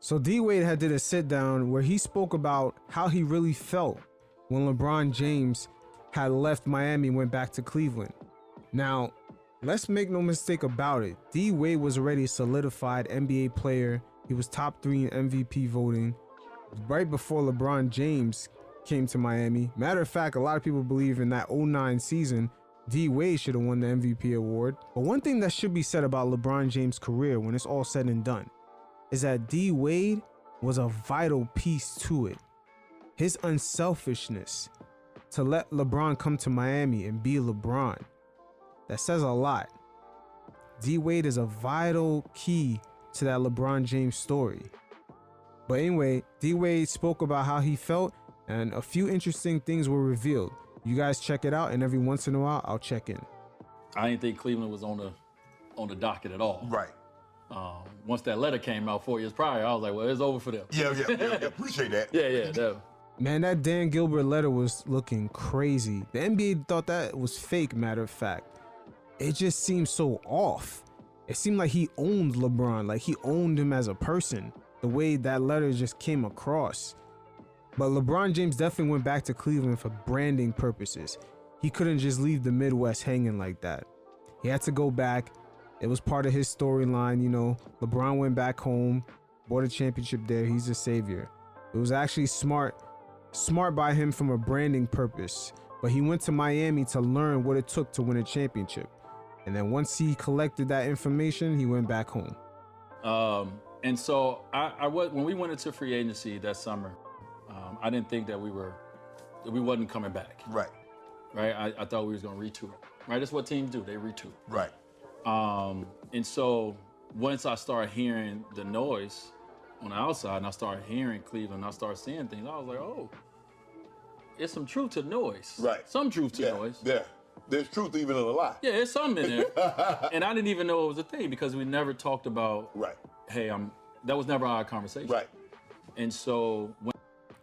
So D-Wade had did a sit down where he spoke about how he really felt when LeBron James had left Miami and went back to Cleveland. Now, let's make no mistake about it. D-Wade was already a solidified NBA player. He was top 3 in MVP voting right before LeBron James came to Miami. Matter of fact, a lot of people believe in that 09 season, D-Wade should have won the MVP award. But one thing that should be said about LeBron James' career when it's all said and done is that D-Wade was a vital piece to it. His unselfishness to let LeBron come to Miami and be LeBron, that says a lot. D-Wade is a vital key to that LeBron James story. But anyway, D-Wade spoke about how he felt and a few interesting things were revealed. You guys check it out, and every once in a while, I'll check in. I didn't think Cleveland was on the docket at all. Right. Once that letter came out 4 years prior, I was like, well, it's over for them. Yeah. Appreciate that. Yeah. Man, that Dan Gilbert letter was looking crazy. The NBA thought that was fake, matter of fact. It just seemed so off. It seemed like he owned LeBron, like he owned him as a person, the way that letter just came across. But LeBron James definitely went back to Cleveland for branding purposes. He couldn't just leave the Midwest hanging like that. He had to go back. It was part of his storyline, you know. LeBron went back home, bought a championship there. He's a savior. It was actually smart by him from a branding purpose. But he went to Miami to learn what it took to win a championship. And then once he collected that information, he went back home. And so when we went into free agency that summer, I didn't think that we wasn't coming back. Right. I thought we was gonna retool. Right, that's what teams do. They retool. Right. And so once I started hearing the noise on the outside, and I started hearing Cleveland, I started seeing things. I was like, oh, it's some truth to noise. Right. Some truth to noise. Yeah. There's truth even in a lie. Yeah, there's something in there. And I didn't even know it was a thing because we never talked about. Right. Hey, that was never our conversation. Right. And so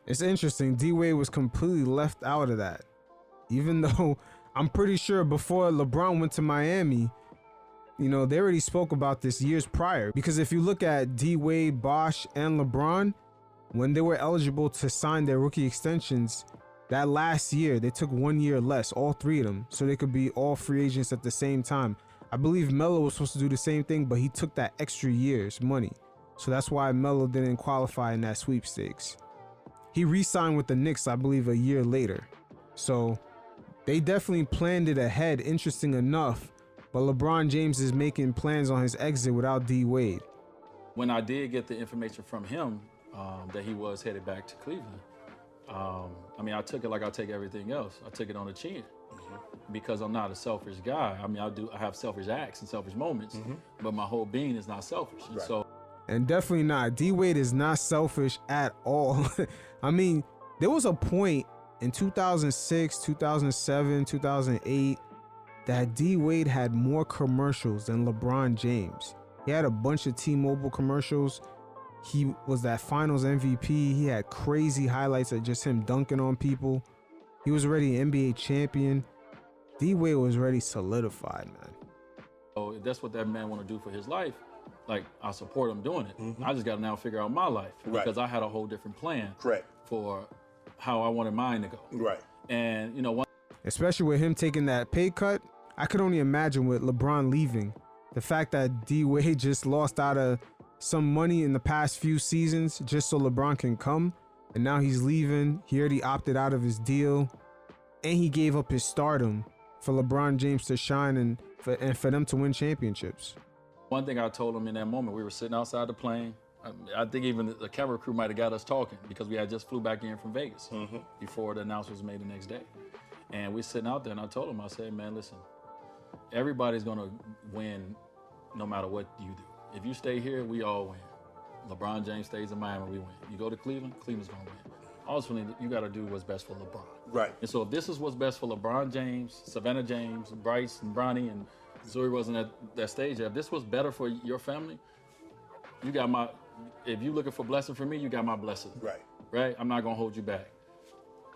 it's interesting. D-Wade was completely left out of that. Even though I'm pretty sure before LeBron went to Miami, you know, they already spoke about this years prior. Because if you look at D-Wade, Bosh, and LeBron, when they were eligible to sign their rookie extensions, that last year, they took 1 year less, all three of them, so they could be all free agents at the same time. I believe Melo was supposed to do the same thing, but he took that extra year's money. So that's why Melo didn't qualify in that sweepstakes. He re-signed with the Knicks, I believe, a year later. So they definitely planned it ahead, interesting enough. But LeBron James is making plans on his exit without D-Wade. When I did get the information from him that he was headed back to Cleveland, I took it like I take everything else. I took it on the chin because I'm not a selfish guy. I have selfish acts and selfish moments, but my whole being is not selfish. Right. And definitely not. D-Wade is not selfish at all. I mean, there was a point in 2006, 2007, 2008 that D-Wade had more commercials than LeBron James. He had a bunch of T-Mobile commercials. He was that finals MVP. He had crazy highlights of just him dunking on people. He was already an NBA champion. D-Wade was already solidified, man. So if that's what that man want to do for his life, like, I support him doing it. I just got to now figure out my life because I had a whole different plan for how I wanted mine to go. Right. And, especially with him taking that pay cut, I could only imagine with LeBron leaving. The fact that D-Wade just lost out of some money in the past few seasons just so LeBron can come, and now he's leaving. He already opted out of his deal, and he gave up his stardom for LeBron James to shine and for them to win championships. One thing I told him in that moment, we were sitting outside the plane. I think even the camera crew might have got us talking because we had just flew back in from Vegas before the announcement was made the next day. And we're sitting out there, and I told him, I said, man, listen, everybody's going to win no matter what you do. If you stay here, we all win. LeBron James stays in Miami, we win. You go to Cleveland, Cleveland's going to win. Ultimately, you got to do what's best for LeBron. Right. And so if this is what's best for LeBron James, Savannah James, Bryce, and Bronny, and Zuri wasn't at that stage yet, if this was better for your family, you got my, if you're looking for blessing from me, you got my blessing. Right. Right? I'm not going to hold you back.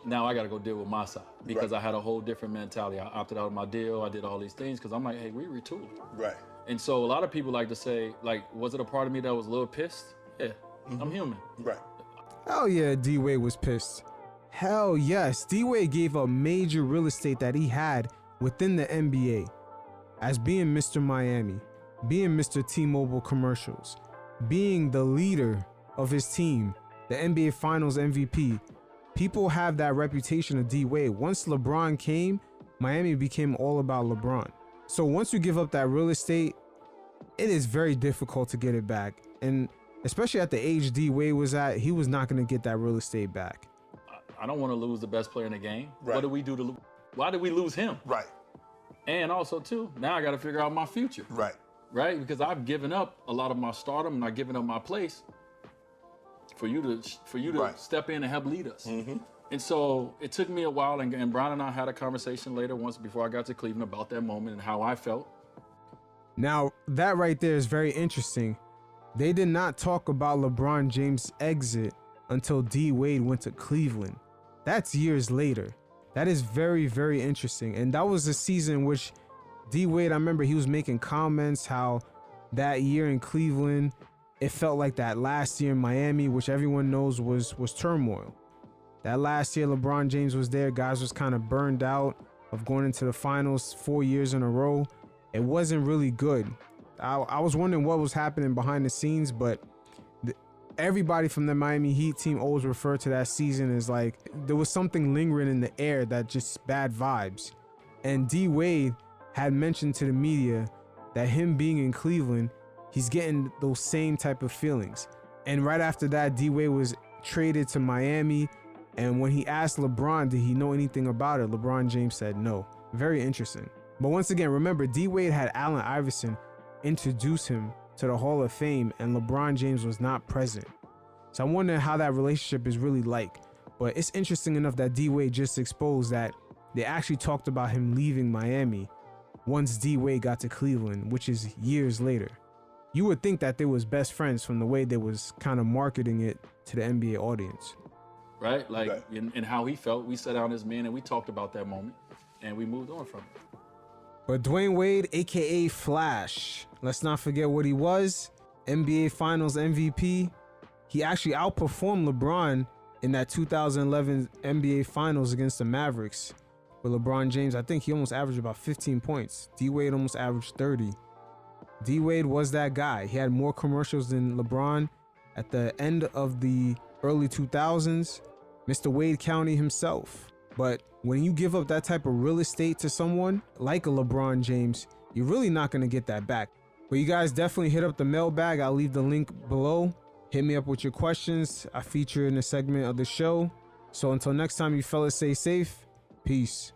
Now I got to go deal with my side because I had a whole different mentality. I opted out of my deal. I did all these things because I'm like, hey, we retooled. Right. And so a lot of people like to say, like, was it a part of me that was a little pissed? Yeah. I'm human. Right. Hell yeah, D-Wade was pissed. Hell yes, D-Wade gave up major real estate that he had within the NBA as being Mr. Miami, being Mr. T-Mobile commercials, being the leader of his team, the NBA Finals MVP. People have that reputation of D-Wade. Once LeBron came, Miami became all about LeBron. So once you give up that real estate, it is very difficult to get it back. And especially at the age D-Wade was at, he was not going to get that real estate back. I don't want to lose the best player in the game. Right. What do we do to? Why did we lose him? Right. And also too, now I got to figure out my future. Right. Right? Because I've given up a lot of my stardom and I've given up my place for you to Right. step in and help lead us. And so it took me a while, and Brian and I had a conversation later once before I got to Cleveland about that moment and how I felt. Now, that right there is very interesting. They did not talk about LeBron James' exit until D-Wade went to Cleveland. That's years later. That is very, very interesting. And that was the season in which D-Wade, I remember he was making comments how that year in Cleveland, it felt like that last year in Miami, which everyone knows was turmoil. That last year LeBron James was there, guys was kind of burned out of going into the finals 4 years in a row. It wasn't really good. I was wondering what was happening behind the scenes, but everybody from the Miami Heat team always referred to that season as like there was something lingering in the air, that just bad vibes. And D-Wade had mentioned to the media that him being in Cleveland, he's getting those same type of feelings. And right after that, D-Wade was traded to Miami. And when he asked LeBron, did he know anything about it? LeBron James said no. Very interesting. But once again, remember, D-Wade had Allen Iverson introduce him to the Hall of Fame, and LeBron James was not present. So I'm wondering how that relationship is really like. But it's interesting enough that D-Wade just exposed that they actually talked about him leaving Miami once D-Wade got to Cleveland, which is years later. You would think that they was best friends from the way they was kind of marketing it to the NBA audience. Right? Like, Right. in how he felt. We sat down as men and we talked about that moment and we moved on from it. But Dwayne Wade, aka Flash, let's not forget what he was. NBA Finals MVP. He actually outperformed LeBron in that 2011 NBA Finals against the Mavericks. With LeBron James, I think he almost averaged about 15 points. D-Wade almost averaged 30. D-Wade was that guy. He had more commercials than LeBron at the end of the early 2000s. Mr. Wade County himself. But when you give up that type of real estate to someone like a LeBron James, you're really not going to get that back. But you guys definitely hit up the mailbag. I'll leave the link below. Hit me up with your questions. I feature in a segment of the show. So until next time, you fellas stay safe. Peace.